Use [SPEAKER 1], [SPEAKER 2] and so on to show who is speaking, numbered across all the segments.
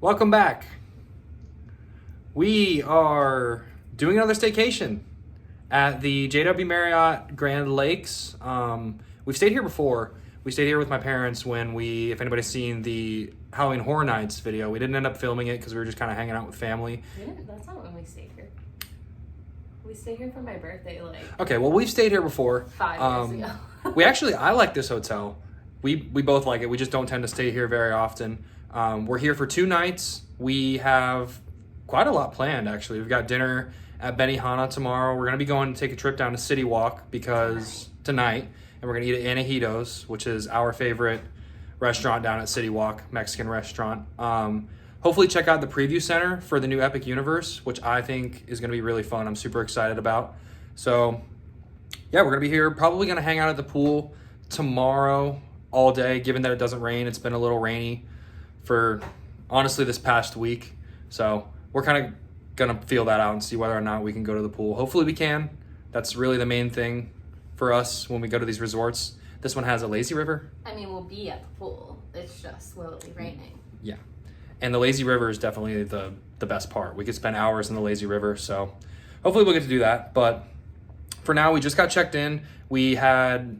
[SPEAKER 1] Welcome back. We are doing another staycation at the JW Marriott Grand Lakes. We've stayed here before. We stayed here with my parents when if anybody's seen the Halloween Horror Nights video, we didn't end up filming it because we were just kind of hanging out with family.
[SPEAKER 2] That's not when we stayed here. We stayed here for my birthday,
[SPEAKER 1] Okay, well, we've stayed here before.
[SPEAKER 2] 5 years ago.
[SPEAKER 1] I like this hotel. We both like it. We just don't tend to stay here very often. We're here for 2 nights. We have quite a lot planned, actually. We've got dinner at Benihana tomorrow. We're going to be going to take a trip down to Citywalk tonight, and we're going to eat at Anahito's, which is our favorite restaurant down at Citywalk, Mexican restaurant. Hopefully check out the preview center for the new Epic Universe, which I think is going to be really fun. I'm super excited about. So, yeah, we're going to be here. Probably going to hang out at the pool tomorrow all day, given that it doesn't rain. It's been a little rainy for, honestly, this past week. So we're kind of going to feel that out and see whether or not we can go to the pool. Hopefully we can. That's really the main thing for us when we go to these resorts. This one has a lazy river.
[SPEAKER 2] I mean, we'll be at the pool. It's just, will it be raining?
[SPEAKER 1] Yeah. And the lazy river is definitely the best part. We could spend hours in the lazy river. So hopefully we'll get to do that. But for now, we just got checked in. We had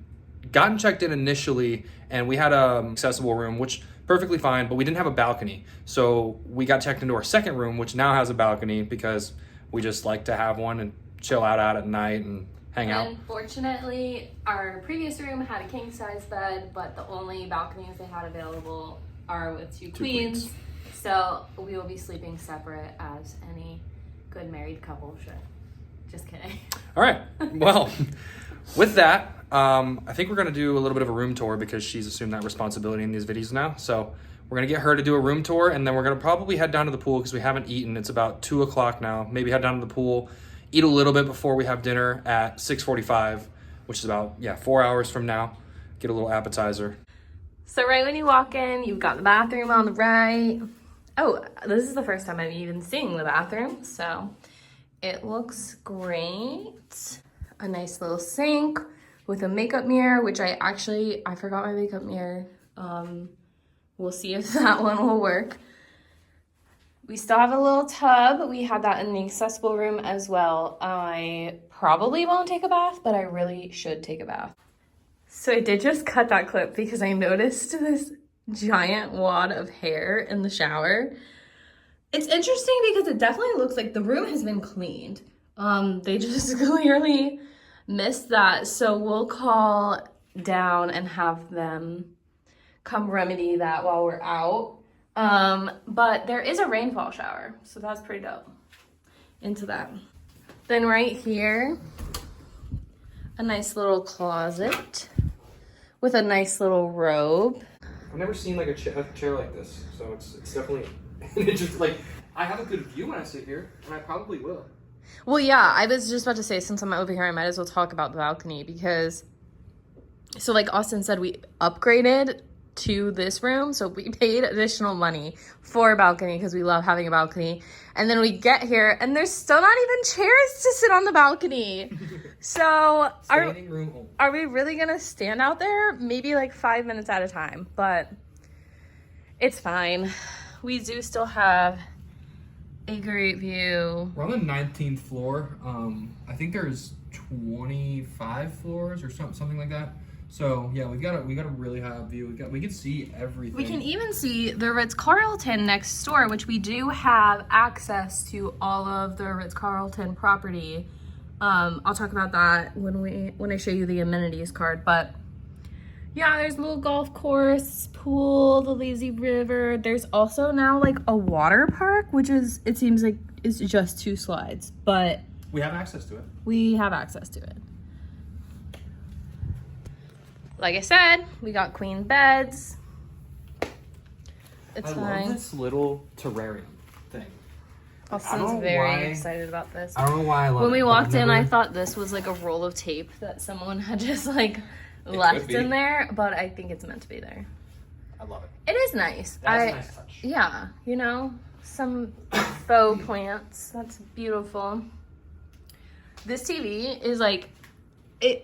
[SPEAKER 1] gotten checked in initially, and we had an accessible room, which perfectly fine, but we didn't have a balcony. So we got checked into our second room, which now has a balcony because we just like to have one and chill out at night and hang out.
[SPEAKER 2] Unfortunately, our previous room had a king-size bed, but the only balconies they had available are with two queens. So we will be sleeping separate as any good married couple should. Just kidding.
[SPEAKER 1] All right. Well, with that, I think we're going to do a little bit of a room tour because she's assumed that responsibility in these videos now. So we're going to get her to do a room tour, and then we're going to probably head down to the pool because we haven't eaten. It's about 2 o'clock now. Maybe head down to the pool, eat a little bit before we have dinner at 6:45, which is about, 4 hours from now. Get a little appetizer.
[SPEAKER 2] So right when you walk in, you've got the bathroom on the right. Oh, this is the first time I'm even seeing the bathroom, so it looks great. A nice little sink with a makeup mirror, which I forgot my makeup mirror. We'll see if that one will work. We still have a little tub. We had that in the accessible room as well. I probably won't take a bath, but I really should take a bath. So I did just cut that clip because I noticed this giant wad of hair in the shower. It's interesting because it definitely looks like the room has been cleaned. They just clearly missed that. So we'll call down and have them come remedy that while we're out. But there is a rainfall shower, so that's pretty dope. Into that. Then right here, a nice little closet with a nice little robe.
[SPEAKER 1] I've never seen like a chair like this, so it's definitely just like I have a good view when I sit here, and I probably will.
[SPEAKER 2] Well, yeah, I was just about to say, since I'm over here, I might as well talk about the balcony because, so like Austin said, we upgraded to this room, so we paid additional money for a balcony because we love having a balcony, and then we get here and there's still not even chairs to sit on the balcony. So are we really gonna stand out there? Maybe like 5 minutes at a time, but it's fine. We do still have a great view.
[SPEAKER 1] We're on the 19th floor. I think there's 25 floors or something like that. So yeah, we got a really high view. We can see everything.
[SPEAKER 2] We can even see the Ritz-Carlton next door, which we do have access to all of the Ritz-Carlton property. I'll talk about that when I show you the amenities card. But yeah, there's a little golf course, pool, the lazy river. There's also now like a water park, which it seems like it's just 2 slides, but
[SPEAKER 1] we have access to it.
[SPEAKER 2] We have access to it. Like I said, we got queen beds. It's fine.
[SPEAKER 1] I love this little terrarium thing.
[SPEAKER 2] Austin's very excited about this.
[SPEAKER 1] I don't know why I love it.
[SPEAKER 2] When we walked in, I thought this was like a roll of tape that someone had just like left in there, but I think it's meant to be there.
[SPEAKER 1] I love it.
[SPEAKER 2] It is nice.
[SPEAKER 1] That's a nice touch.
[SPEAKER 2] Yeah, some faux plants. That's beautiful. This TV is like,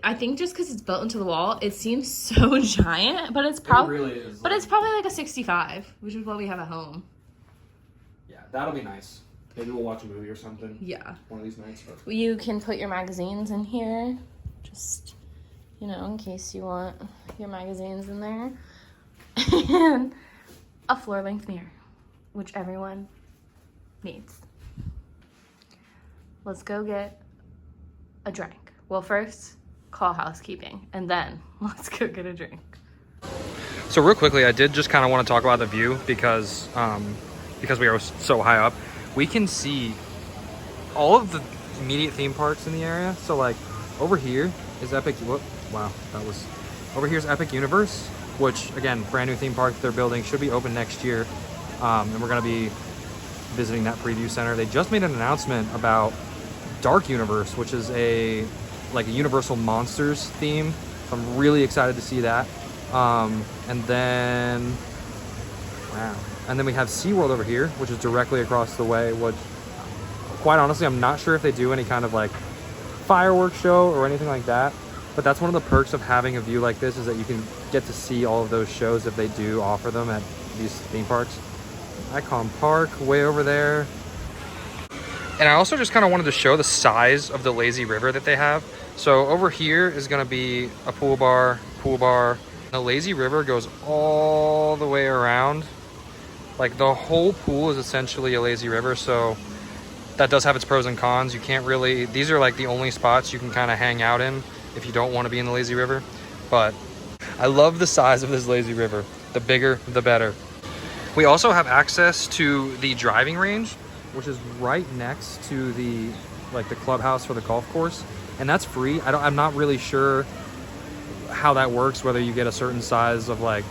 [SPEAKER 2] I think just because it's built into the wall, it seems so giant, but it's probably
[SPEAKER 1] it really is.
[SPEAKER 2] But it's probably like a 65, which is what we have at home.
[SPEAKER 1] that'll be nice. Maybe we'll watch a movie or something.
[SPEAKER 2] Yeah.
[SPEAKER 1] One of these nights. But...
[SPEAKER 2] You can put your magazines in here, just, you know, in case you want your magazines in there. And a floor-length mirror, which everyone needs. Let's go get a drink. Well, first, call housekeeping, and then let's go get a drink.
[SPEAKER 1] So real quickly, I did just kind of want to talk about the view because we are so high up. We can see all of the immediate theme parks in the area. So like over here is Epic. Wow, that was over here is Epic Universe, which again, brand new theme park they're building, should be open next year, and we're gonna be visiting that preview center. They just made an announcement about Dark Universe, which is a Universal Monsters theme. So I'm really excited to see that. And then, wow. And then we have SeaWorld over here, which is directly across the way, which, quite honestly, I'm not sure if they do any kind of like fireworks show or anything like that. But that's one of the perks of having a view like this, is that you can get to see all of those shows if they do offer them at these theme parks. Icon Park, way over there. And I also just kind of wanted to show the size of the lazy river that they have. So over here is going to be a pool bar. The lazy river goes all the way around. Like the whole pool is essentially a lazy river. So that does have its pros and cons. You can't really, these are like the only spots you can kind of hang out in if you don't want to be in the lazy river. But I love the size of this lazy river. The bigger, the better. We also have access to the driving range, which is right next to the clubhouse for the golf course, and that's free. I'm not really sure how that works, whether you get a certain size of like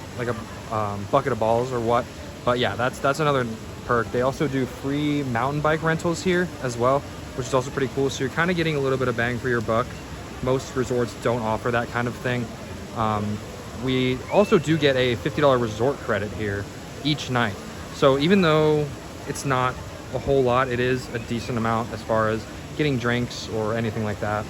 [SPEAKER 1] a bucket of balls or what, but yeah, that's another perk. They also do free mountain bike rentals here as well, which is also pretty cool. So you're kind of getting a little bit of bang for your buck. Most resorts don't offer that kind of thing. We also do get a $50 resort credit here each night. So even though it's not a whole lot, it is a decent amount as far as getting drinks or anything like that.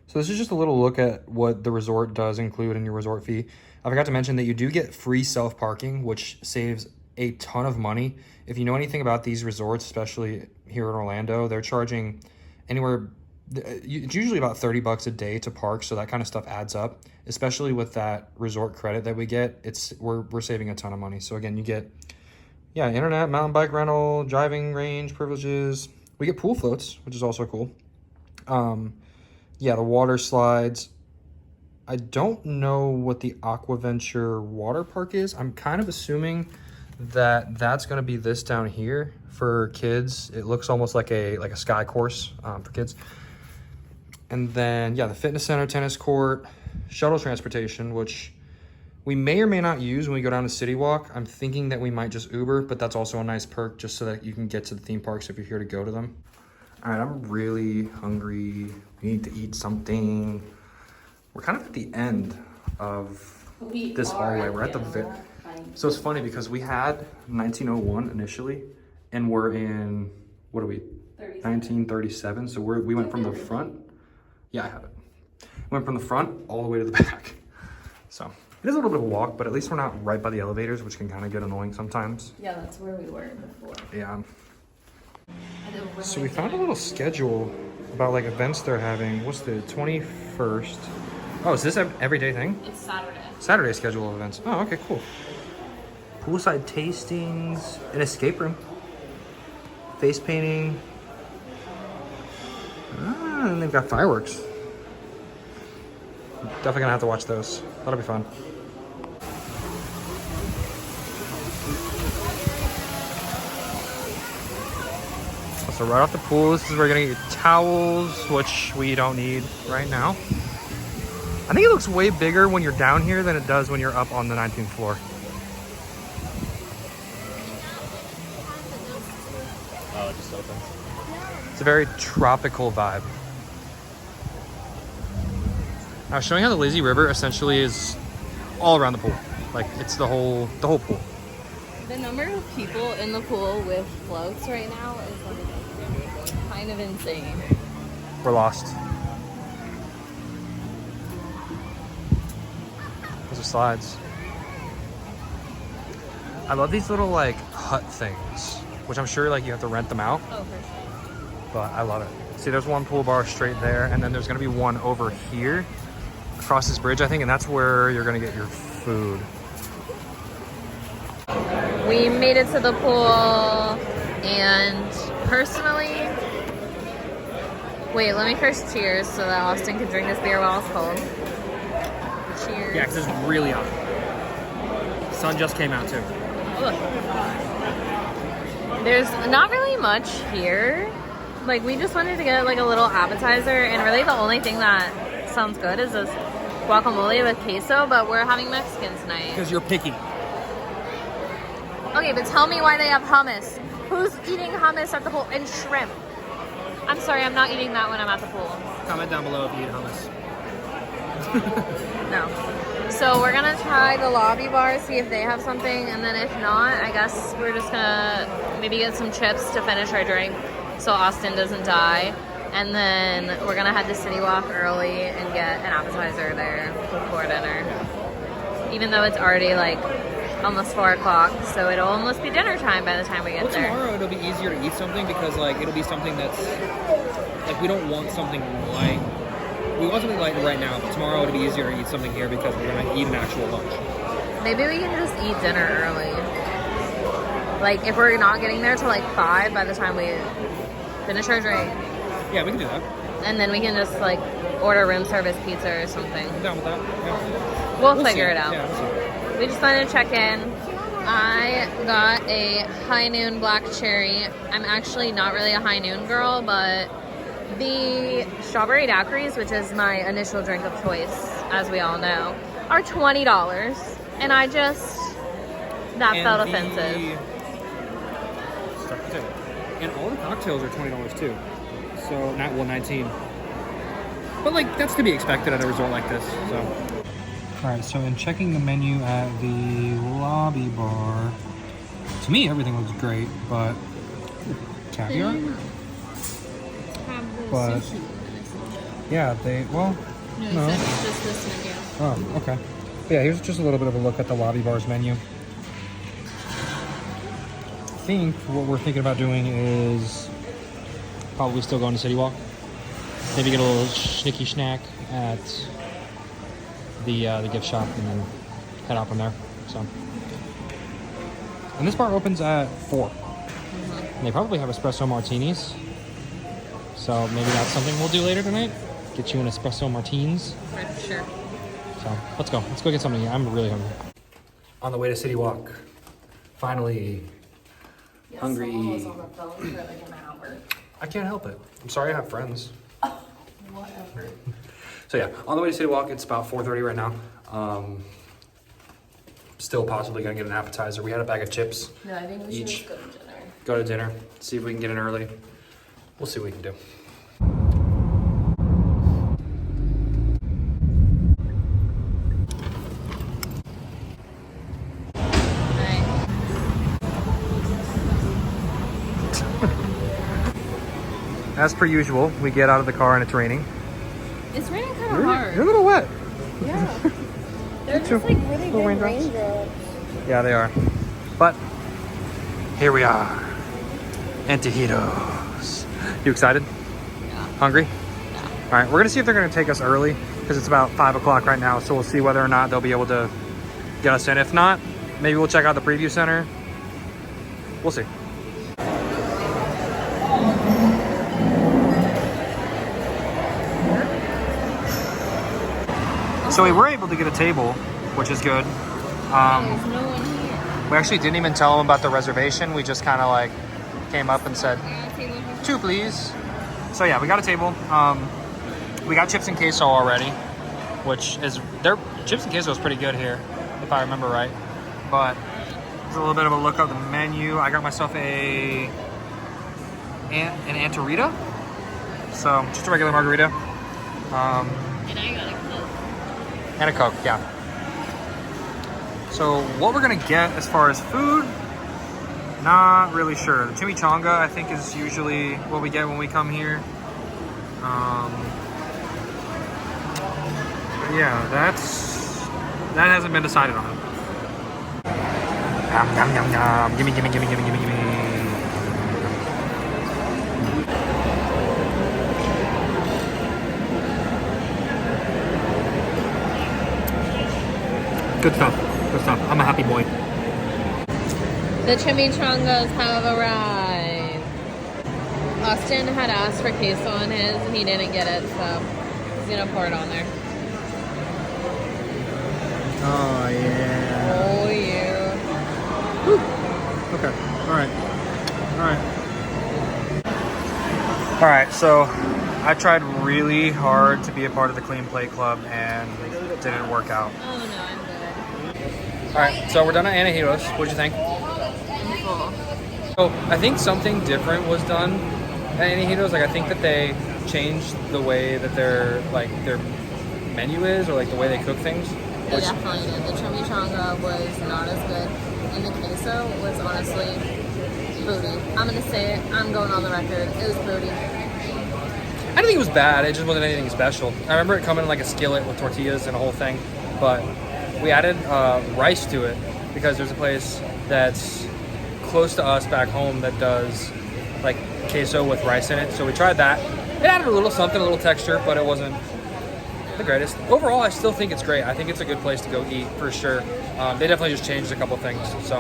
[SPEAKER 1] So this is just a little look at what the resort does include in your resort fee. I forgot to mention that you do get free self-parking, which saves a ton of money. If you know anything about these resorts, especially here in Orlando, they're charging anywhere, it's usually about $30 a day to park, so that kind of stuff adds up, especially with that resort credit that we get. We're saving a ton of money. So again, you get internet, mountain bike rental, driving range privileges. We get pool floats, which is also cool. The water slides. I don't know what the Aquaventure water park is. I'm kind of assuming that that's going to be this down here for kids. It looks almost like a sky course for kids. And then, the fitness center, tennis court, shuttle transportation, which we may or may not use when we go down to Citywalk. I'm thinking that we might just Uber, but that's also a nice perk just so that you can get to the theme parks if you're here to go to them. All right, I'm really hungry. We need to eat something. We're kind of at the end of this hallway. We're at the so it's funny because we had 1901 initially, and we're in, what are we? 1937. So we went from the front. Yeah, I have it. Went from the front all the way to the back. So it is a little bit of a walk, but at least we're not right by the elevators, which can kind of get annoying sometimes.
[SPEAKER 2] Yeah, that's where we were before.
[SPEAKER 1] Yeah. So we found a little schedule about like events they're having. What's the 21st? Oh, is this an everyday thing?
[SPEAKER 2] It's Saturday.
[SPEAKER 1] Saturday schedule of events. Oh, okay, cool. Poolside tastings, an escape room, face painting. And they've got fireworks. Definitely gonna have to watch those. That'll be fun. So right off the pool, this is where you're gonna get your towels, which we don't need right now. I think it looks way bigger when you're down here than it does when you're up on the 19th floor.
[SPEAKER 3] Oh, it just opens.
[SPEAKER 1] It's a very tropical vibe. I was showing how the lazy river essentially is all around the pool. Like it's the whole pool.
[SPEAKER 2] The number of people in the pool with floats right now is like kind of insane.
[SPEAKER 1] We're lost. Those are slides. I love these little like hut things. which I'm sure like you have to rent them out.
[SPEAKER 2] Oh, for sure.
[SPEAKER 1] But I love it. See, there's one pool bar straight there, and then there's gonna be one over here across this bridge, I think, and that's where you're gonna get your food.
[SPEAKER 2] We made it to the pool, and personally, wait, let me first cheers so that Austin can drink this beer while it's cold. Cheers.
[SPEAKER 1] Yeah, because it's really hot. Sun just came out too.
[SPEAKER 2] Ugh. There's not really much here. Like, we just wanted to get like a little appetizer, and really the only thing that sounds good is this guacamole with queso, but we're having Mexican tonight.
[SPEAKER 1] Because you're picky.
[SPEAKER 2] Okay, but tell me why they have hummus. Who's eating hummus at the pool? And shrimp. I'm sorry, I'm not eating that when I'm at the pool.
[SPEAKER 1] Comment down below if you eat hummus.
[SPEAKER 2] No. So we're gonna try the lobby bar, see if they have something, and then if not, I guess we're just gonna maybe get some chips to finish our drink so Austin doesn't die. And then we're gonna head to Citywalk early and get an appetizer there before dinner. Even though it's already like almost 4 o'clock, so it'll almost be dinner time by the time we get there.
[SPEAKER 3] Tomorrow it'll be easier to eat something because like it'll be something that's like we don't want something light. We want something light right now, but tomorrow it'll be easier to eat something here because we're gonna eat an actual lunch.
[SPEAKER 2] Maybe we can just eat dinner early. Like if we're not getting there till like 5 by the time we finish our drink.
[SPEAKER 3] Yeah, we can do that.
[SPEAKER 2] And then we can just like order room service pizza or something.
[SPEAKER 3] I'm down with that. Yeah.
[SPEAKER 2] We'll figure
[SPEAKER 3] see.
[SPEAKER 2] it out.
[SPEAKER 3] Yeah, we'll see.
[SPEAKER 2] We just wanted to check in. I got a high noon black cherry. I'm actually not really a high noon girl, but the strawberry daiquiris, which is my initial drink of choice, as we all know, are $20. And I just, that felt offensive.
[SPEAKER 3] And all the cocktails are $20 too. So, not 119. But like, that's to be expected at a resort like this, so.
[SPEAKER 1] All right, so in checking the menu at the lobby bar, to me everything looks great, but caviar. But yeah, no.
[SPEAKER 2] It's just this menu.
[SPEAKER 1] Oh, okay. But yeah, here's just a little bit of a look at the lobby bar's menu. I think what we're thinking about doing is probably still going to Citywalk. Maybe get a little snicky snack at the gift shop and then head out from there. So, and this bar opens at 4. And they probably have espresso martinis. So maybe that's something we'll do later tonight. Get you an espresso martinis.
[SPEAKER 2] For sure.
[SPEAKER 1] So let's go. Let's go get something. I'm really hungry. On the way to Citywalk. Finally. Hungry.
[SPEAKER 2] Someone was on the phone for like an hour.
[SPEAKER 1] I can't help it. I'm sorry I have friends.
[SPEAKER 2] Oh, whatever.
[SPEAKER 1] So yeah, on the way to Citywalk, it's about 4:30 right now. Still possibly gonna get an appetizer. We had a bag of chips.
[SPEAKER 2] No, I think we should
[SPEAKER 1] Each.
[SPEAKER 2] just go to dinner.
[SPEAKER 1] Go to dinner, see if we can get in early. We'll see what we can do. As per usual, we get out of the car and it's raining.
[SPEAKER 2] It's raining kind of hard.
[SPEAKER 1] You're a little wet.
[SPEAKER 2] Yeah. They're
[SPEAKER 1] too.
[SPEAKER 2] just like really
[SPEAKER 1] Little
[SPEAKER 2] big
[SPEAKER 1] raindrops.
[SPEAKER 2] raindrops.
[SPEAKER 1] Yeah, they are. But here we are. Antojitos. You excited?
[SPEAKER 2] Yeah.
[SPEAKER 1] Hungry?
[SPEAKER 2] Yeah.
[SPEAKER 1] All right, we're gonna see if they're gonna take us early because it's about 5 o'clock right now. So we'll see whether or not they'll be able to get us in. If not, maybe we'll check out the preview center. We'll see. So we were able to get a table, which is good.
[SPEAKER 2] There's no one here.
[SPEAKER 1] We actually didn't even tell them about the reservation. We just kind of like came up and said, 2 please. So yeah, we got a table. We got chips and queso already, which is, their chips and queso is pretty good here, if I remember right. But there's a little bit of a look at the menu. I got myself an Antorita. So just a regular margarita.
[SPEAKER 2] And I got a Coke.
[SPEAKER 1] And a Coke, yeah. So what we're gonna get as far as food, not really sure. The chimichanga, I think, is usually what we get when we come here. Yeah, that hasn't been decided on. Yum, yum, yum, yum. Gimme, gimme, gimme, gimme, gimme, gimme. Good stuff. Good stuff. I'm a happy boy.
[SPEAKER 2] The chimichangas have arrived. Austin had asked for queso on his and he didn't get it, so he's gonna pour it on there.
[SPEAKER 1] Oh, yeah.
[SPEAKER 2] Oh, yeah.
[SPEAKER 1] Whew. Okay. All right. All right. All right. So I tried really hard to be a part of the Clean Plate Club and it didn't work out.
[SPEAKER 2] Oh, no, I'm good.
[SPEAKER 1] All right. So we're done at Anahitos. What'd you think?
[SPEAKER 2] I'm full.
[SPEAKER 1] So I think something different was done at Anahitos. Like I think that they changed the way that their menu is, or like the way they cook things.
[SPEAKER 2] They definitely did. The chimichanga was not as good, and the queso was honestly booty. I'm gonna say it. I'm going on the record. It was booty.
[SPEAKER 1] I didn't think it was bad. It just wasn't anything special. I remember it coming in like a skillet with tortillas and a whole thing, but we added rice to it because there's a place that's close to us back home that does like queso with rice in it. So we tried that. It added a little something, a little texture, but it wasn't the greatest. Overall, I still think it's great. I think it's a good place to go eat for sure. They definitely just changed a couple things. So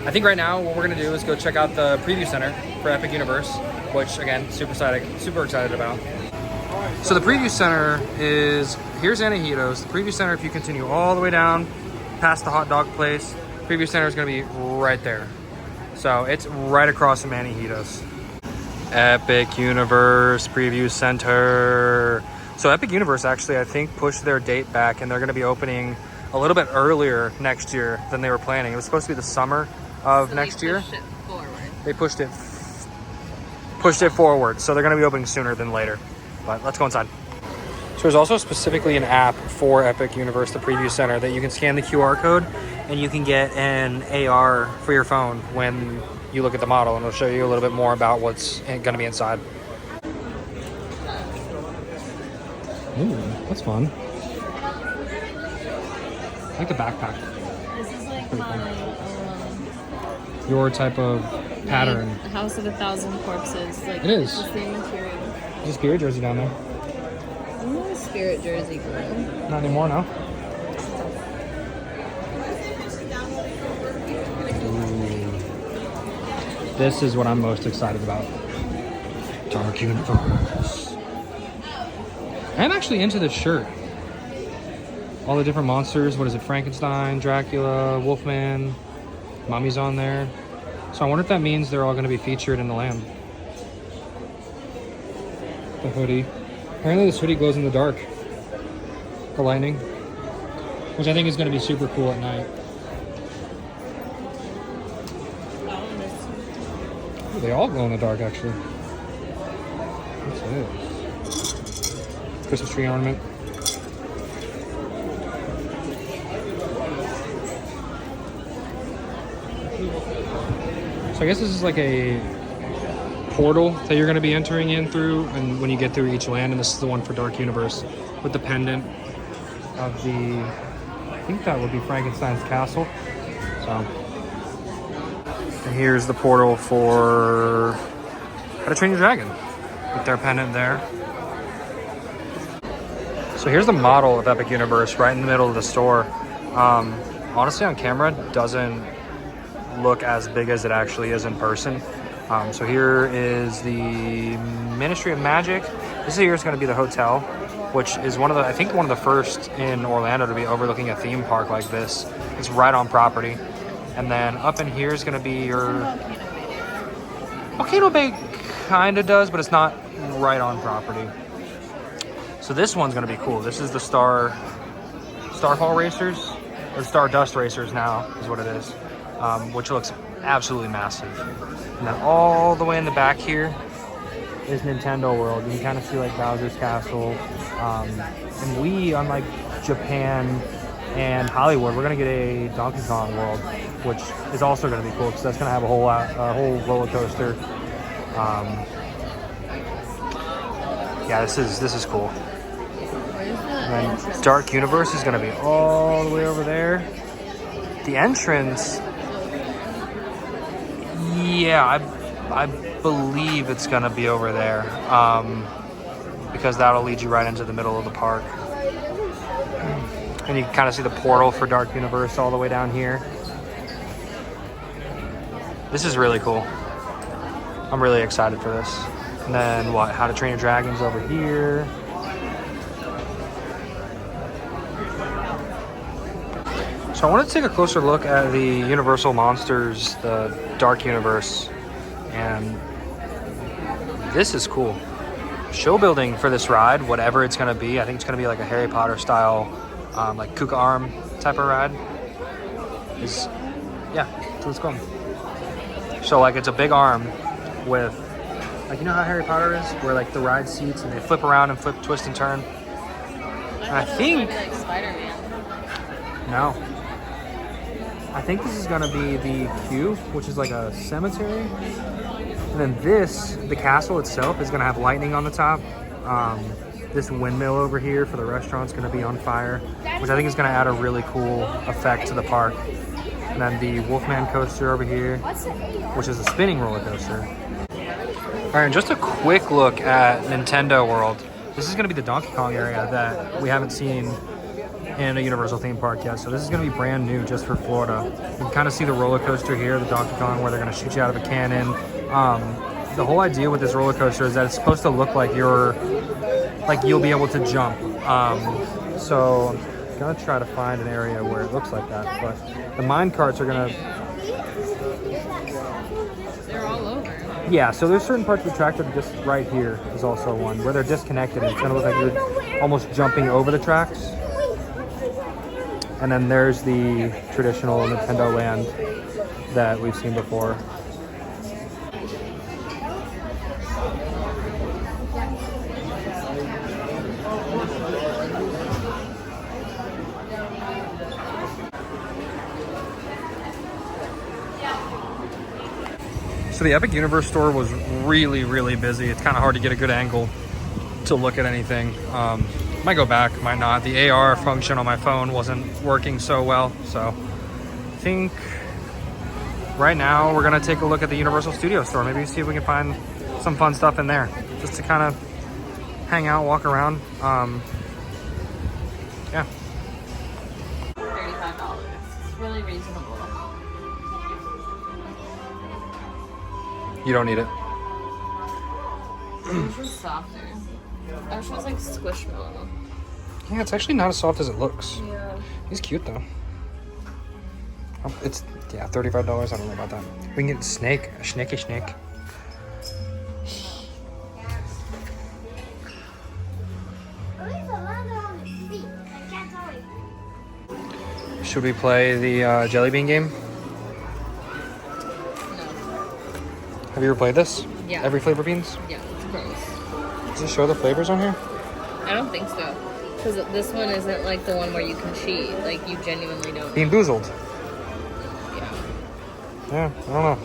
[SPEAKER 1] I think right now what we're gonna do is go check out the preview center for Epic Universe, which again, super excited about. So the preview center is, here's Anahitos. The preview center, if you continue all the way down past the hot dog place, preview center is gonna be right there. So it's right across from Anahitos. Epic Universe Preview Center. So Epic Universe actually, I think, pushed their date back and they're going to be opening a little bit earlier next year than they were planning. It was supposed to be the summer of next year. They pushed it forward. So they're going to be opening sooner than later. But let's go inside. So there's also specifically an app for Epic Universe, the Preview Center, that you can scan the QR code and you can get an AR for your phone when you look at the model, and it'll show you a little bit more about what's going to be inside. Ooh, that's fun. I like the backpack.
[SPEAKER 2] This is like
[SPEAKER 1] Your type of pattern.
[SPEAKER 2] House of a Thousand Corpses. Like,
[SPEAKER 1] it is.
[SPEAKER 2] It's the same material.
[SPEAKER 1] There's a Spirit jersey down there.
[SPEAKER 2] I'm not a Spirit jersey girl.
[SPEAKER 1] Not anymore, no? This is what I'm most excited about. Dark Universe. I'm actually into this shirt. All the different monsters. What is it? Frankenstein, Dracula, Wolfman. Mummy's on there. So I wonder if that means they're all going to be featured in the land. The hoodie. Apparently this hoodie glows in the dark. The lightning. Which I think is going to be super cool at night. They all glow in the dark, actually. What's this? Christmas tree ornament. So I guess this is like a portal that you're going to be entering in through, and when you get through each land, and this is the one for Dark Universe with the pendant of the, I think that would be Frankenstein's castle. So. And here's the portal for How to Train Your Dragon with their pendant there. So here's the model of Epic Universe right in the middle of the store. Honestly, on camera, doesn't look as big as it actually is in person. So here is the Ministry of Magic. This here is going to be the hotel, which is I think one of the first in Orlando to be overlooking a theme park like this. It's right on property. And then up in here is going to be your... Volcano Bay kind of does, but it's not right on property. So this one's going to be cool. This is the Starfall Racers, or Stardust Racers now is what it is, which looks absolutely massive. And then all the way in the back here is Nintendo World. You can kind of see like Bowser's Castle. And we, unlike Japan and Hollywood, we're going to get a Donkey Kong World, which is also going to be cool because that's going to have a whole roller coaster. Yeah, this is cool. And then Dark Universe is going to be all the way over there. The entrance, yeah, I believe it's going to be over there, because that'll lead you right into the middle of the park. And you can kind of see the portal for Dark Universe all the way down here. This is really cool. I'm really excited for this. And then what? How to Train Your Dragons over here. So I want to take a closer look at the Universal Monsters, the Dark Universe. And this is cool. Show building for this ride, whatever it's going to be. I think it's going to be like a Harry Potter style, like Kuka Arm type of ride. Yeah, so let's go. So like it's a big arm with, like, you know how Harry Potter is, where like the ride seats and they flip around and flip, twist and turn. And I think
[SPEAKER 2] like Spider-Man.
[SPEAKER 1] No. I think this is gonna be the Cube, which is like a cemetery. And then this, the castle itself, is gonna have lightning on the top. This windmill over here for the restaurant's gonna be on fire, which I think is gonna add a really cool effect to the park. And then the Wolfman coaster over here, which is a spinning roller coaster. All right, and just a quick look at Nintendo World. This is gonna be the Donkey Kong area that we haven't seen in a Universal theme park yet. So this is gonna be brand new just for Florida. You can kind of see the roller coaster here, the Donkey Kong, where they're gonna shoot you out of a cannon. The whole idea with this roller coaster is that it's supposed to look like you'll be able to jump. So I'm gonna try to find an area where it looks like that. But the mine carts are gonna...
[SPEAKER 2] They're all over.
[SPEAKER 1] Yeah, so there's certain parts of the track that are just right here is also one, where they're disconnected. And it's gonna look like you're almost jumping over the tracks. And then there's the traditional Nintendo Land that we've seen before. So the Epic Universe store was really, really busy. It's kind of hard to get a good angle to look at anything. Might go back, might not. The AR function on my phone wasn't working so well. So I think right now we're gonna take a look at the Universal Studio store. Maybe see if we can find some fun stuff in there. Just to kind of hang out, walk around. Yeah.
[SPEAKER 2] $35. It's really reasonable.
[SPEAKER 1] You don't need it.
[SPEAKER 2] This was softer. Ours was like squishmallow.
[SPEAKER 1] Yeah, it's actually not as soft as it looks.
[SPEAKER 2] Yeah.
[SPEAKER 1] He's cute though. It's, yeah, $35. I don't know about that. We can get snake, a snaky snake. Should we play the jelly bean game? Have you ever played this?
[SPEAKER 2] Yeah.
[SPEAKER 1] Every flavor beans?
[SPEAKER 2] Yeah, it's gross.
[SPEAKER 1] Does it show the flavors on here?
[SPEAKER 2] I don't think so. Because this one isn't like the one where you can cheat. Like, you genuinely don't.
[SPEAKER 1] Bean Boozled.
[SPEAKER 2] Yeah.
[SPEAKER 1] Yeah, I don't know.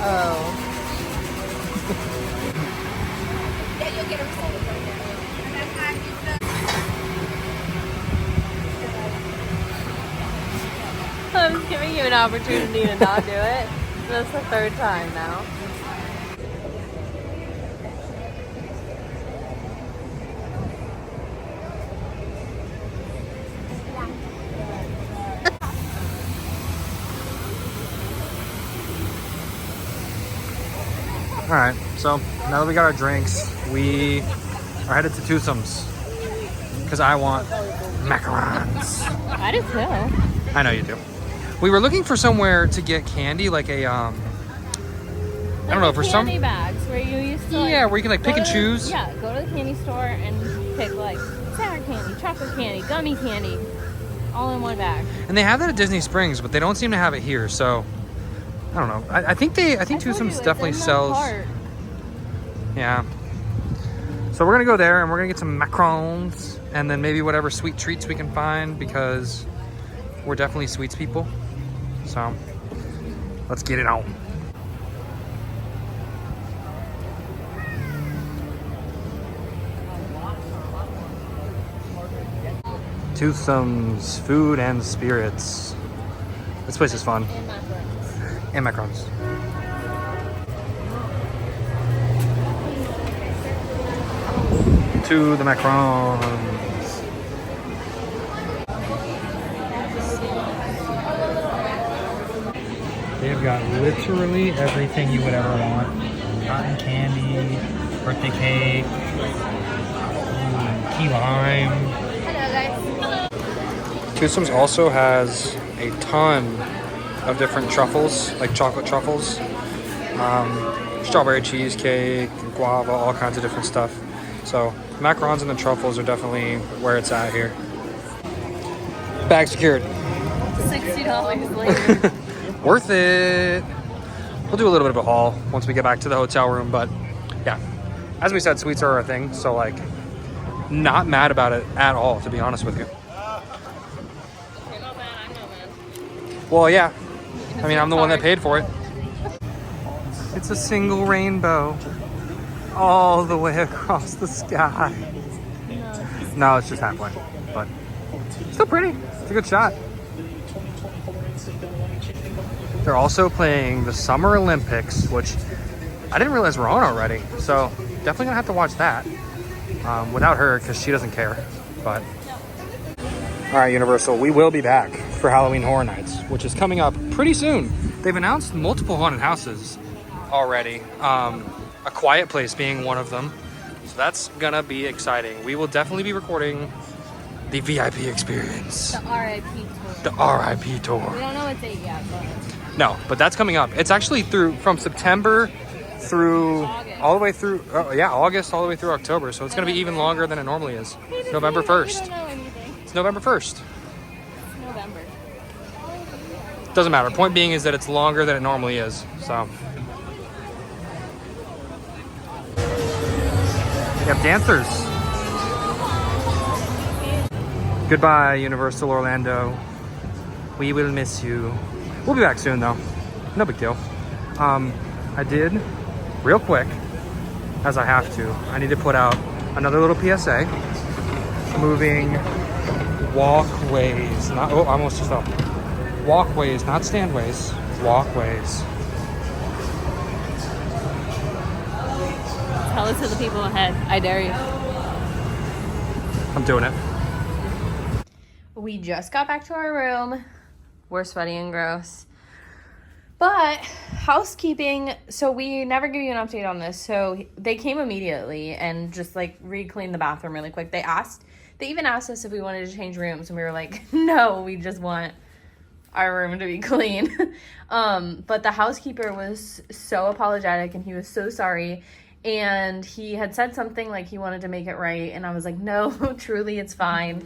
[SPEAKER 2] Oh. I was giving you an opportunity to not do it. That's the third time now.
[SPEAKER 1] All right, so now that we got our drinks, we are headed to Twosomes because I want macarons.
[SPEAKER 2] I do too.
[SPEAKER 1] I know you do. We were looking for somewhere to get candy, like a I don't know, for some
[SPEAKER 2] candy bags where you used to
[SPEAKER 1] yeah, where you can like pick and choose.
[SPEAKER 2] Yeah, go to the candy store and pick like sour candy, chocolate candy, gummy candy, all in one bag.
[SPEAKER 1] And they have that at Disney Springs, but they don't seem to have it here. So I don't know. I think Twosomes definitely sells. Yeah. So we're gonna go there and we're gonna get some macarons and then maybe whatever sweet treats we can find because we're definitely sweets people. So let's get it on. Twosomes Food and Spirits. This place is fun. And macarons. to the macarons. They've got literally everything you would ever want. Cotton candy, birthday cake, key lime.
[SPEAKER 2] Hello, guys.
[SPEAKER 1] Customs also has a ton of different truffles, like chocolate truffles. Strawberry cheesecake, guava, all kinds of different stuff. So macarons and the truffles are definitely where it's at here. Bag secured.
[SPEAKER 2] $60 later.
[SPEAKER 1] Worth it. We'll do a little bit of a haul once we get back to the hotel room, but yeah, as we said, sweets are our thing, so like not mad about it at all, to be honest with you.
[SPEAKER 2] You're not bad, I'm not bad.
[SPEAKER 1] Well, yeah, I mean, I'm the one that paid for it. It's a single rainbow all the way across the sky. No, it's just halfway, but still pretty. It's a good shot. They're also playing the Summer Olympics, which I didn't realize were on already. So definitely gonna have to watch that without her because she doesn't care. But all right, Universal, we will be back for Halloween Horror Nights, which is coming up pretty soon. They've announced multiple haunted houses already. A Quiet Place being one of them. So that's gonna be exciting. We will definitely be recording the VIP experience.
[SPEAKER 2] The RIP tour.
[SPEAKER 1] The RIP tour.
[SPEAKER 2] We don't know what date yet, but...
[SPEAKER 1] No, but that's coming up. It's actually from September through
[SPEAKER 2] August.
[SPEAKER 1] all the way through, August all the way through October. So it's going to be even longer than it normally is. November 1st.
[SPEAKER 2] We don't know anything.
[SPEAKER 1] It's November 1st.
[SPEAKER 2] It's November.
[SPEAKER 1] Doesn't matter. Point being is that it's longer than it normally is. So. We have dancers. Goodbye, Universal Orlando. We will miss you. We'll be back soon, though. No big deal. I did, real quick, as I have to, I need to put out another little PSA. Moving walkways. Not, oh, I almost just fell. Walkways, not standways. Walkways.
[SPEAKER 2] Tell it to the people ahead. I dare you.
[SPEAKER 1] I'm doing it.
[SPEAKER 2] We just got back to our room. We're sweaty and gross. But housekeeping, so we never give you an update on this. So they came immediately and just like re-cleaned the bathroom really quick. They even asked us if we wanted to change rooms, and we were like, no, we just want our room to be clean. But the housekeeper was so apologetic and he was so sorry. And he had said something like he wanted to make it right. And I was like, no, truly, it's fine.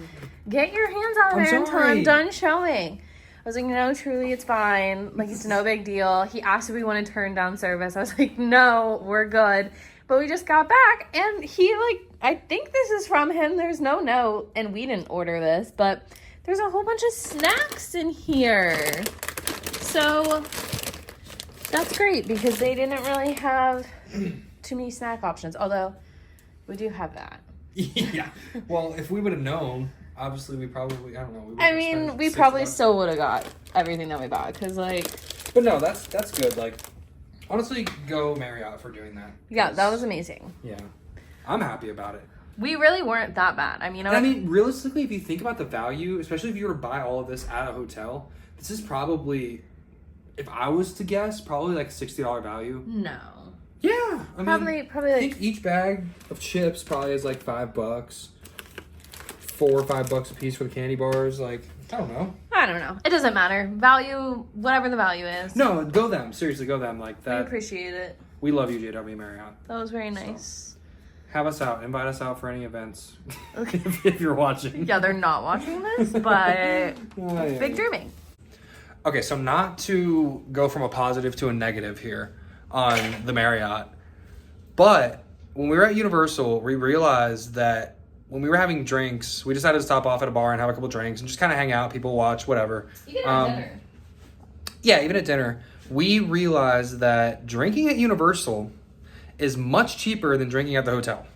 [SPEAKER 2] Get your hands out of there until I'm done showing. I was like, no, truly, it's fine. Like, it's no big deal. He asked if we want to turn down service. I was like, no, we're good. But we just got back, and he, like, I think this is from him. There's no note, and we didn't order this, but there's a whole bunch of snacks in here. So that's great, because they didn't really have too many snack options, although we do have that.
[SPEAKER 1] Yeah. Well, if we would have known, obviously we probably, I don't know.
[SPEAKER 2] I mean, we probably still would have got everything that we bought, because, like...
[SPEAKER 1] But no, that's good. Like, honestly, go Marriott for doing that.
[SPEAKER 2] Yeah, that was amazing.
[SPEAKER 1] Yeah. I'm happy about it.
[SPEAKER 2] We really weren't that bad. I mean,
[SPEAKER 1] realistically, if you think about the value, especially if you were to buy all of this at a hotel, this is probably, if I was to guess, probably like $60 value.
[SPEAKER 2] No.
[SPEAKER 1] Yeah.
[SPEAKER 2] Probably
[SPEAKER 1] I
[SPEAKER 2] like...
[SPEAKER 1] think each bag of chips probably is like $5. $4 or $5 a piece for the candy bars. Like, I don't know.
[SPEAKER 2] It doesn't matter. Value, whatever the value is.
[SPEAKER 1] No, go them. Seriously, go them. Like that.
[SPEAKER 2] We appreciate it.
[SPEAKER 1] We love you, JW Marriott.
[SPEAKER 2] That was very nice.
[SPEAKER 1] So, have us out. Invite us out for any events. Okay. if you're watching.
[SPEAKER 2] Yeah, they're not watching this, but
[SPEAKER 1] yeah.
[SPEAKER 2] big dreaming.
[SPEAKER 1] Okay, so not to go from a positive to a negative here on the Marriott, but when we were at Universal, we realized that when we were having drinks, we decided to stop off at a bar and have a couple drinks and just kind of hang out, people watch, whatever.
[SPEAKER 2] Even at dinner.
[SPEAKER 1] Yeah, even at dinner. We realized that drinking at Universal is much cheaper than drinking at the hotel.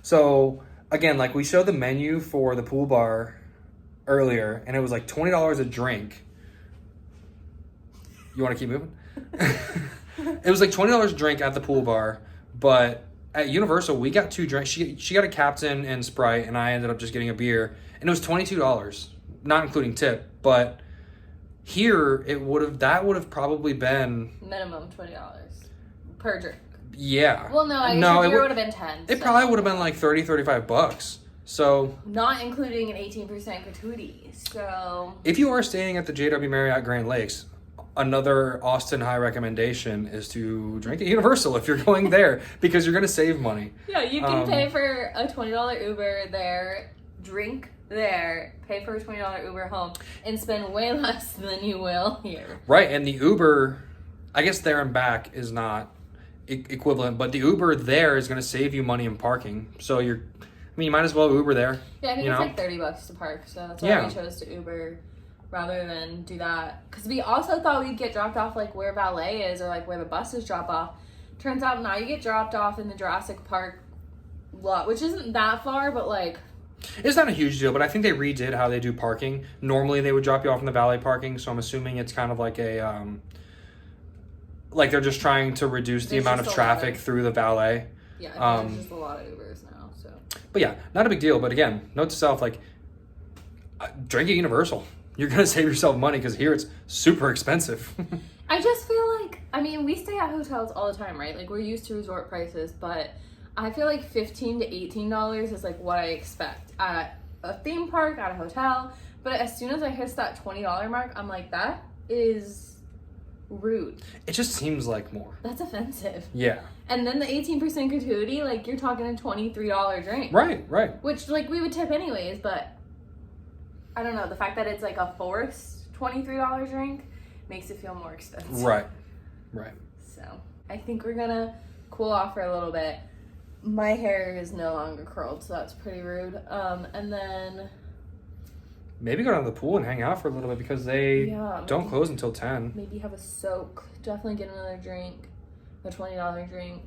[SPEAKER 1] So, again, like we showed the menu for the pool bar earlier, and it was like $20 a drink. You want to keep moving? It was like $20 a drink at the pool bar, but at Universal, we got 2 drinks. She got a Captain and Sprite, and I ended up just getting a beer, and it was $22, not including tip. But here, that would have probably been
[SPEAKER 2] minimum $20 per drink.
[SPEAKER 1] Yeah.
[SPEAKER 2] Well, no, I guess your beer would have been 10.
[SPEAKER 1] It probably would have been like $35. So
[SPEAKER 2] not including an 18% gratuity. So
[SPEAKER 1] if you are staying at the JW Marriott Grand Lakes, another Austin High recommendation is to drink at Universal if you're going there because you're going to save money.
[SPEAKER 2] Yeah, you can pay for a $20 Uber there, drink there, pay for a $20 Uber home, and spend way less than you will here.
[SPEAKER 1] Right, and the Uber, I guess there and back is not equivalent, but the Uber there is going to save you money in parking. So you might as well Uber there.
[SPEAKER 2] Yeah, I think it's like $30 to park, so that's why we chose to Uber rather than do that. Because we also thought we'd get dropped off like where valet is or like where the buses drop off. Turns out now you get dropped off in the Jurassic Park lot, which isn't that far, but like...
[SPEAKER 1] It's not a huge deal, but I think they redid how they do parking. Normally they would drop you off in the valet parking, so I'm assuming it's kind of like a... like they're just trying to reduce the amount of traffic through the valet.
[SPEAKER 2] Yeah, there's just a lot of Ubers now, so...
[SPEAKER 1] But yeah, not a big deal. But again, note to self, like, drink at Universal. You're going to save yourself money because here it's super expensive.
[SPEAKER 2] I just feel like, we stay at hotels all the time, right? Like, we're used to resort prices, but I feel like $15 to $18 is, like, what I expect at a theme park, at a hotel. But as soon as I hit that $20 mark, I'm like, that is rude.
[SPEAKER 1] It just seems like more.
[SPEAKER 2] That's offensive.
[SPEAKER 1] Yeah.
[SPEAKER 2] And then the 18% gratuity, like, you're talking a $23 drink.
[SPEAKER 1] Right.
[SPEAKER 2] Which, like, we would tip anyways, but I don't know. The fact that it's, like, a forced $23 drink makes it feel more expensive.
[SPEAKER 1] Right.
[SPEAKER 2] So, I think we're gonna cool off for a little bit. My hair is no longer curled, so that's pretty rude. And then...
[SPEAKER 1] Maybe go down to the pool and hang out for a little bit because they don't close until 10.
[SPEAKER 2] Maybe have a soak. Definitely get another drink. A $20 drink.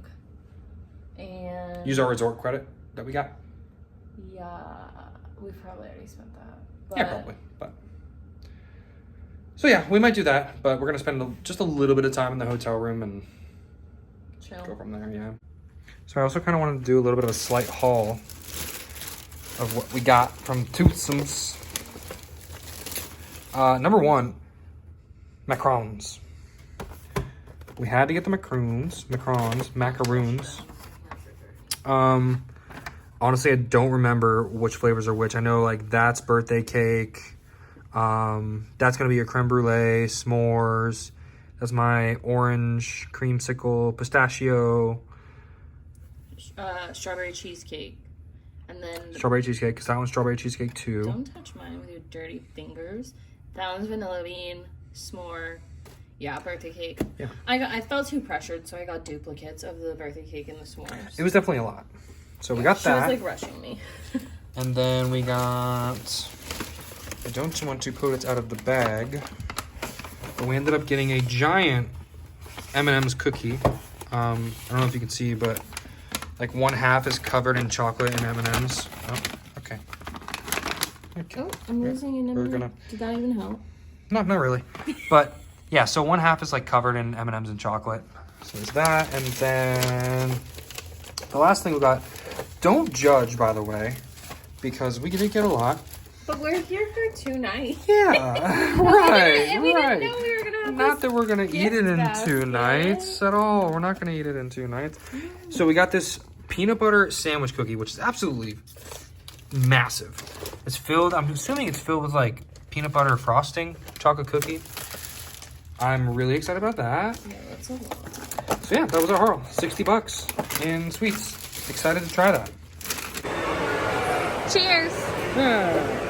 [SPEAKER 2] And...
[SPEAKER 1] Use our resort credit that we got.
[SPEAKER 2] Yeah. We probably already spent that. But...
[SPEAKER 1] Yeah, probably. But... So yeah, we might do that, but we're going to spend just a little bit of time in the hotel room and
[SPEAKER 2] chill.
[SPEAKER 1] Go from there, yeah. So I also kind of wanted to do a little bit of a slight haul of what we got from Toothsome's. Number one, macarons. We had to get the macaroons. Honestly, I don't remember which flavors are which. I know like that's birthday cake. That's gonna be a creme brulee, s'mores. That's my orange creamsicle, pistachio.
[SPEAKER 2] Strawberry cheesecake. And then...
[SPEAKER 1] Strawberry cheesecake, because that one's strawberry cheesecake too.
[SPEAKER 2] Don't touch mine with your dirty fingers. That one's vanilla bean, s'more. Yeah, birthday cake.
[SPEAKER 1] Yeah.
[SPEAKER 2] I felt too pressured, so I got duplicates of the birthday cake and the s'mores.
[SPEAKER 1] It was definitely a lot. So we got that.
[SPEAKER 2] She was like rushing me.
[SPEAKER 1] And then we got... I don't want to put it out of the bag. But we ended up getting a giant M&M's cookie. I don't know if you can see, but like one half is covered in chocolate and M&M's. Oh, okay.
[SPEAKER 2] Oh, I'm losing an M&M. Did that even help?
[SPEAKER 1] No, not really. But yeah, so one half is like covered in M&M's and chocolate. So there's that. And then the last thing we got, don't judge, by the way, because we did get a lot.
[SPEAKER 2] But we're here for 2 nights.
[SPEAKER 1] Yeah, right.
[SPEAKER 2] And we didn't know we were going to have
[SPEAKER 1] Not that we're going to eat it in 2 nights at all. We're not going to eat it in 2 nights. So we got this peanut butter sandwich cookie, which is absolutely massive. It's filled, I'm assuming it's filled with like peanut butter frosting, chocolate cookie. I'm really excited about that.
[SPEAKER 2] Yeah, that's a lot.
[SPEAKER 1] So yeah, that was our haul. $60 in sweets. Excited to try that.
[SPEAKER 2] Cheers.
[SPEAKER 1] Yeah.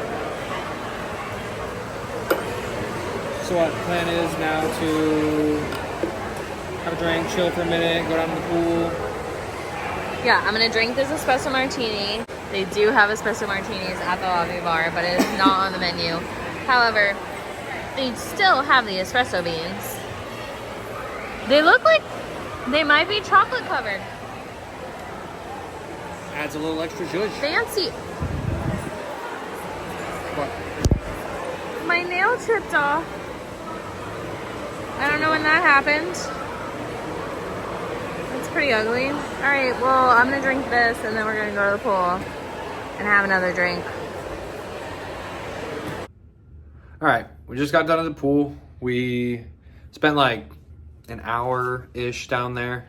[SPEAKER 1] So what, the plan is now to have a drink, chill for a minute, go down to the pool.
[SPEAKER 2] Yeah, I'm gonna drink this espresso martini. They do have espresso martinis at the lobby bar, but it is not on the menu. However, they still have the espresso beans. They look like they might be chocolate covered.
[SPEAKER 1] Adds a little extra zhuzh.
[SPEAKER 2] Fancy.
[SPEAKER 1] What?
[SPEAKER 2] My nail chipped off. I don't know when that happened. That's pretty ugly. All right, well, I'm gonna drink this and then we're gonna go to the pool and have another drink.
[SPEAKER 1] All right, we just got done at the pool. We spent like an hour-ish down there.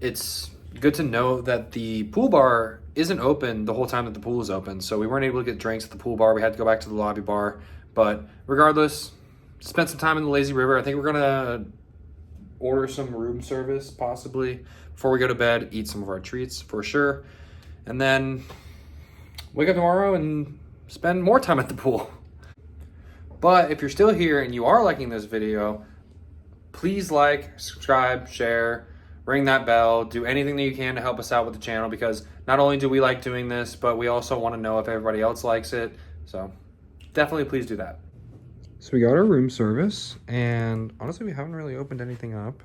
[SPEAKER 1] It's good to know that the pool bar isn't open the whole time that the pool is open, so we weren't able to get drinks at the pool bar. We had to go back to the lobby bar, but regardless, spent some time in the lazy river. I think we're gonna order some room service possibly before we go to bed, eat some of our treats for sure, and then wake up tomorrow and spend more time at the pool. But if you're still here and you are liking this video, please like, subscribe, share, ring that bell, do anything that you can to help us out with the channel, because not only do we like doing this, but we also want to know if everybody else likes it. So definitely please do that. So we got our room service, and honestly, we haven't really opened anything up,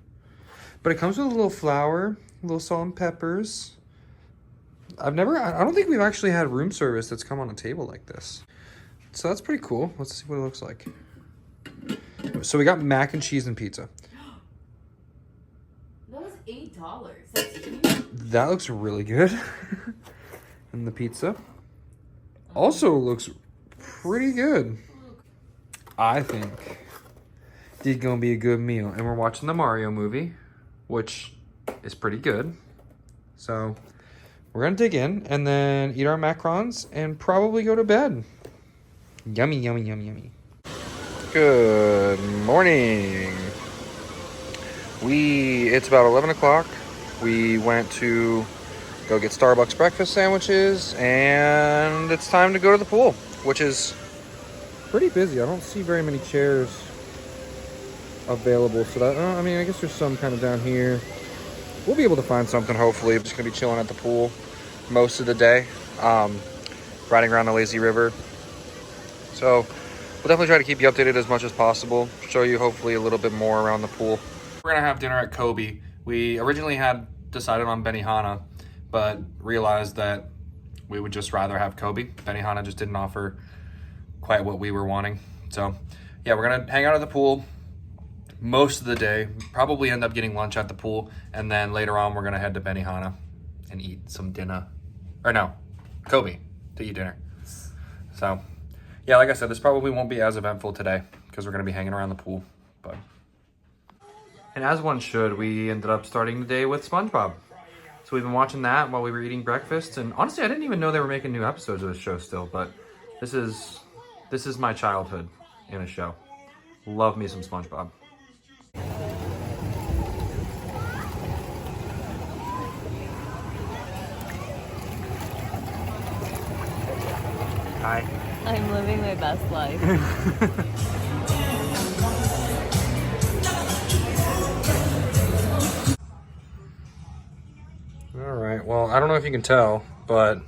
[SPEAKER 1] but it comes with a little flour, a little salt and peppers. I don't think we've actually had room service that's come on a table like this. So that's pretty cool. Let's see what it looks like. So we got mac and cheese and pizza.
[SPEAKER 2] That was $8. That's cheap.
[SPEAKER 1] That looks really good. And the pizza also looks pretty good. I think this is gonna be a good meal. And we're watching the Mario movie, which is pretty good. So we're gonna dig in and then eat our macarons and probably go to bed. Yummy, yummy, yummy, yummy. Good morning. It's about 11 o'clock. We went to go get Starbucks breakfast sandwiches, and it's time to go to the pool, which is pretty busy. I don't see very many chairs available. So that, I mean, I guess there's some kind of down here. We'll be able to find something, hopefully. I'm just gonna be chilling at the pool most of the day, riding around the lazy river. So we'll definitely try to keep you updated as much as possible. Show you hopefully a little bit more around the pool. We're gonna have dinner at Kobe. We originally had decided on Benihana, but realized that we would just rather have Kobe. Benihana just didn't offer quite what we were wanting. So yeah, we're gonna hang out at the pool most of the day, probably end up getting lunch at the pool, and then later on we're gonna head to Benihana and eat some dinner. Or no, Kobe to eat dinner. So yeah, like I said, this probably won't be as eventful today because we're gonna be hanging around the pool, but. And as one should, we ended up starting the day with SpongeBob. So we've been watching that while we were eating breakfast, and honestly, I didn't even know they were making new episodes of this show still, but this is my childhood in a show. Love me some SpongeBob. Hi.
[SPEAKER 2] I'm living my best life.
[SPEAKER 1] All right, well, I don't know if you can tell, but it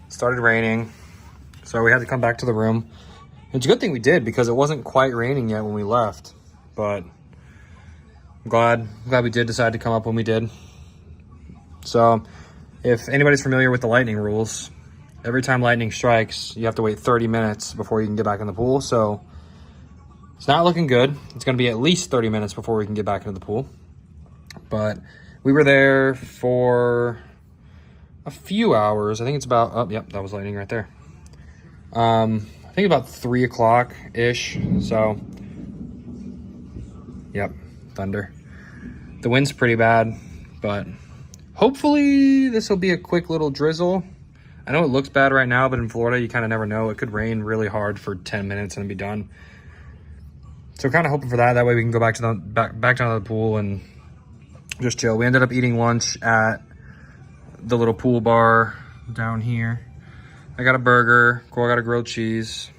[SPEAKER 1] started raining, so we had to come back to the room. It's a good thing we did because it wasn't quite raining yet when we left, but I'm glad we did decide to come up when we did. So if anybody's familiar with the lightning rules, every time lightning strikes, you have to wait 30 minutes before you can get back in the pool. So it's not looking good. It's going to be at least 30 minutes before we can get back into the pool. But we were there for a few hours. I think it's about, oh, yep, that was lightning right there. I think about 3 o'clock-ish. So, yep, thunder. The wind's pretty bad, but hopefully this will be a quick little drizzle. I know it looks bad right now, but in Florida, you kind of never know. It could rain really hard for 10 minutes and be done. So kind of hoping for that. That way we can go back to the back down to the pool and just chill. We ended up eating lunch at the little pool bar down here. I got a burger. Cole got a grilled cheese.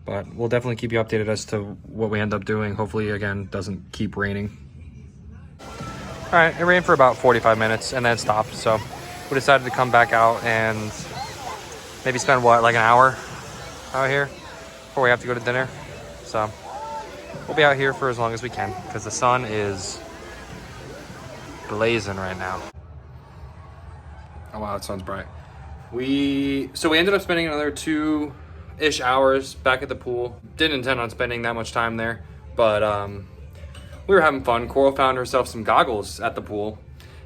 [SPEAKER 1] But we'll definitely keep you updated as to what we end up doing. Hopefully, again, doesn't keep raining. All right, it rained for about 45 minutes and then it stopped. So we decided to come back out and maybe spend, what, like an hour out here before we have to go to dinner. So we'll be out here for as long as we can because the sun is blazing right now. Oh wow, that sun's bright. So we ended up spending another 2-ish hours back at the pool. Didn't intend on spending that much time there, but we were having fun. Coral found herself some goggles at the pool,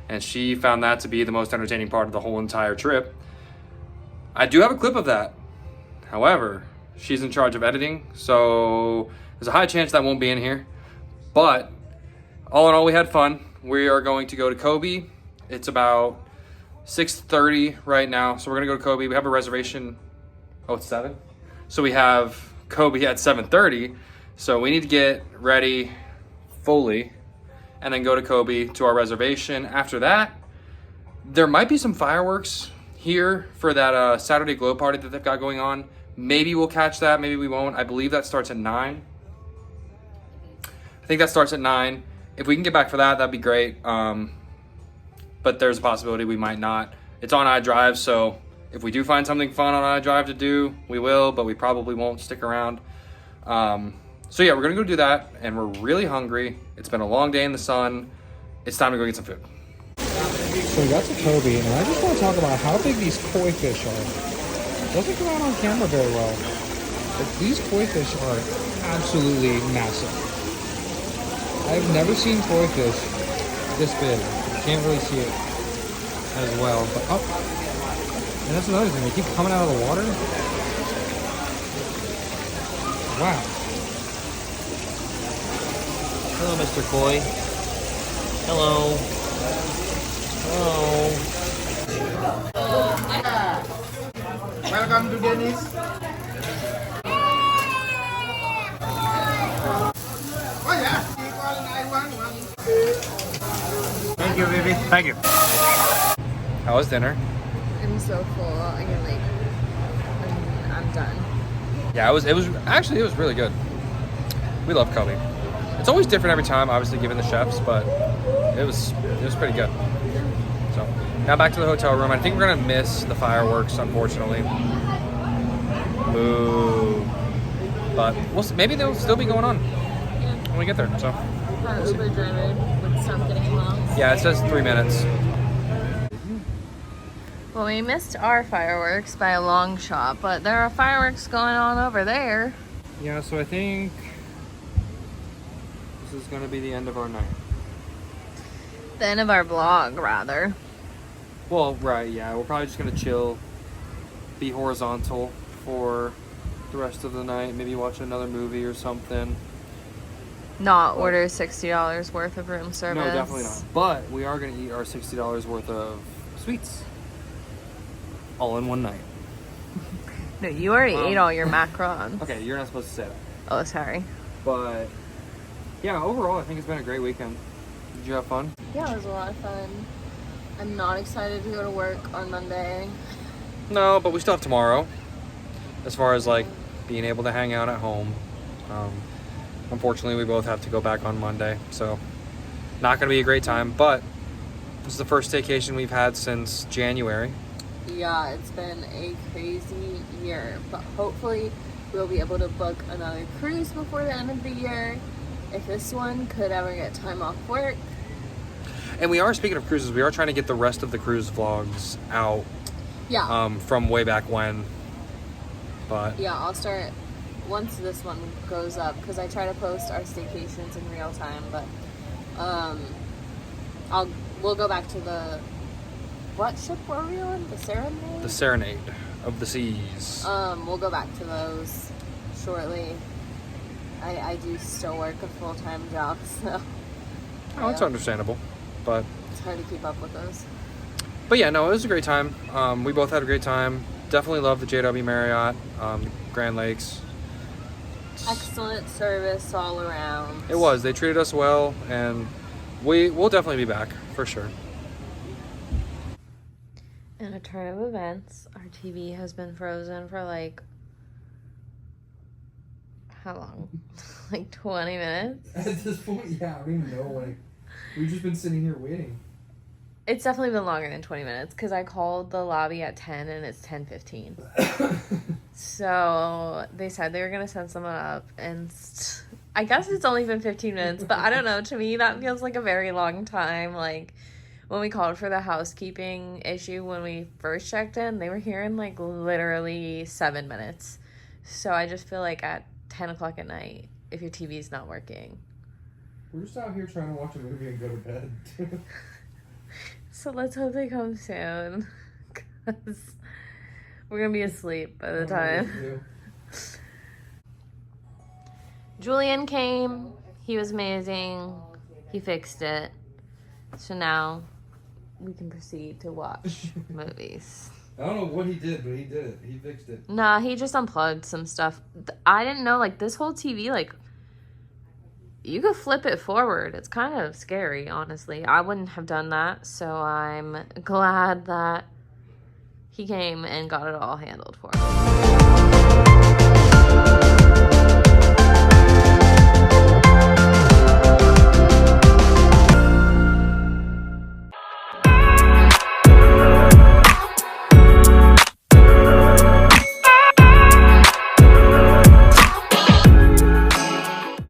[SPEAKER 1] and she found that to be the most entertaining part of the whole entire trip. I do have a clip of that. However, she's in charge of editing, so there's a high chance that won't be in here. But all in all, we had fun. We are going to go to Kobe. It's about 6:30 right now, so we're gonna go to Kobe. We have a reservation. Oh, it's 7? So we have Kobe at 7:30. So we need to get ready fully and then go to Kobe to our reservation. After that, there might be some fireworks here for that Saturday glow party that they've got going on. Maybe we'll catch that, maybe we won't. I believe that starts at 9. I think that starts at 9. If we can get back for that, that'd be great. But there's a possibility we might not. It's on iDrive, so if we do find something fun on iDrive to do, we will, but we probably won't stick around. So yeah, we're gonna go do that, and we're really hungry. It's been a long day in the sun. It's time to go get some food.
[SPEAKER 3] So we got to Kobe, and I just want to talk about how big these koi fish are. Doesn't come out on camera very well, but these koi fish are absolutely massive. I've never seen koi fish this big. Can't really see it as well, but and that's another thing. They keep coming out of the water. Wow.
[SPEAKER 4] Hello, Mr. Koi. Hello. Hello.
[SPEAKER 5] Welcome to Dennis. Oh yeah. Thank you, baby.
[SPEAKER 3] Thank you. How was dinner?
[SPEAKER 2] I'm so full. I can I'm done.
[SPEAKER 1] Yeah, it was really good. We love Kobe. It's always different every time, obviously given the chefs, but it was pretty good. So now back to the hotel room. I think we're gonna miss the fireworks, unfortunately. Boo. But we'll see. Maybe they'll still be going on when we get there. So
[SPEAKER 2] Our Uber driver would stop getting lost.
[SPEAKER 1] yeah, it says 3 minutes.
[SPEAKER 2] Well, we missed our fireworks by a long shot, but there are fireworks going on over there.
[SPEAKER 1] Yeah, so I think this is gonna be the end of our night.
[SPEAKER 2] The end of our vlog, rather.
[SPEAKER 1] Well, right, yeah. We're probably just gonna chill, be horizontal for the rest of the night. Maybe watch another movie or something.
[SPEAKER 2] Not order $60 worth of room service.
[SPEAKER 1] No, definitely not. But we are gonna eat our $60 worth of sweets all in one night.
[SPEAKER 2] No, you already ate all your macarons.
[SPEAKER 1] Okay, you're not supposed to say that.
[SPEAKER 2] Oh, sorry.
[SPEAKER 1] But yeah, overall, I think it's been a great weekend. Did you have fun?
[SPEAKER 2] Yeah, it was a lot of fun. I'm not excited to go to work on Monday.
[SPEAKER 1] No, but we still have tomorrow. As far as like being able to hang out at home. Unfortunately, we both have to go back on Monday, so not gonna be a great time. But this is the first staycation we've had since January.
[SPEAKER 2] Yeah, it's been a crazy year, but hopefully we'll be able to book another cruise before the end of the year. If this one could ever get time off work.
[SPEAKER 1] And we are, speaking of cruises, we are trying to get the rest of the cruise vlogs out.
[SPEAKER 2] Yeah.
[SPEAKER 1] From way back when. But
[SPEAKER 2] Yeah, I'll start once this one goes up, because I try to post our staycations in real time, but we'll go back to the, what ship were we on? The Serenade?
[SPEAKER 1] the Serenade of the Seas.
[SPEAKER 2] We'll go back to those shortly. I do still work a full-time job, so
[SPEAKER 1] Oh, it's understandable. But
[SPEAKER 2] it's hard to keep up with those.
[SPEAKER 1] yeah, no, it was a great time. We both had a great time. Definitely love the JW Marriott, Grand Lakes.
[SPEAKER 2] Excellent service all around.
[SPEAKER 1] It was. They treated us well, and we'll definitely be back for sure.
[SPEAKER 2] In a turn of events, our TV has been frozen for like, how long? Like 20 minutes?
[SPEAKER 3] At this point, yeah, I don't even know. Like, we've just been sitting here waiting.
[SPEAKER 2] It's definitely been longer than 20 minutes because I called the lobby at 10 and it's 10:15. So they said they were going to send someone up, and I guess it's only been 15 minutes, but I don't know. To me, that feels like a very long time. Like when we called for the housekeeping issue when we first checked in, they were here in like literally 7 minutes. So I just feel like at 10 o'clock at night, if your TV's not working,
[SPEAKER 3] We're just out here trying to watch a movie and go to bed.
[SPEAKER 2] So let's hope they come soon. Because we're going to be asleep by the time. Julian came. He was amazing. He fixed it. So now we can proceed to watch movies.
[SPEAKER 3] I don't know what he did, but he did it. He fixed it.
[SPEAKER 2] Nah, he just unplugged some stuff. I didn't know, like, this whole TV, like, you could flip it forward. It's kind of scary, honestly. I wouldn't have done that, so I'm glad that he came and got it all handled for me.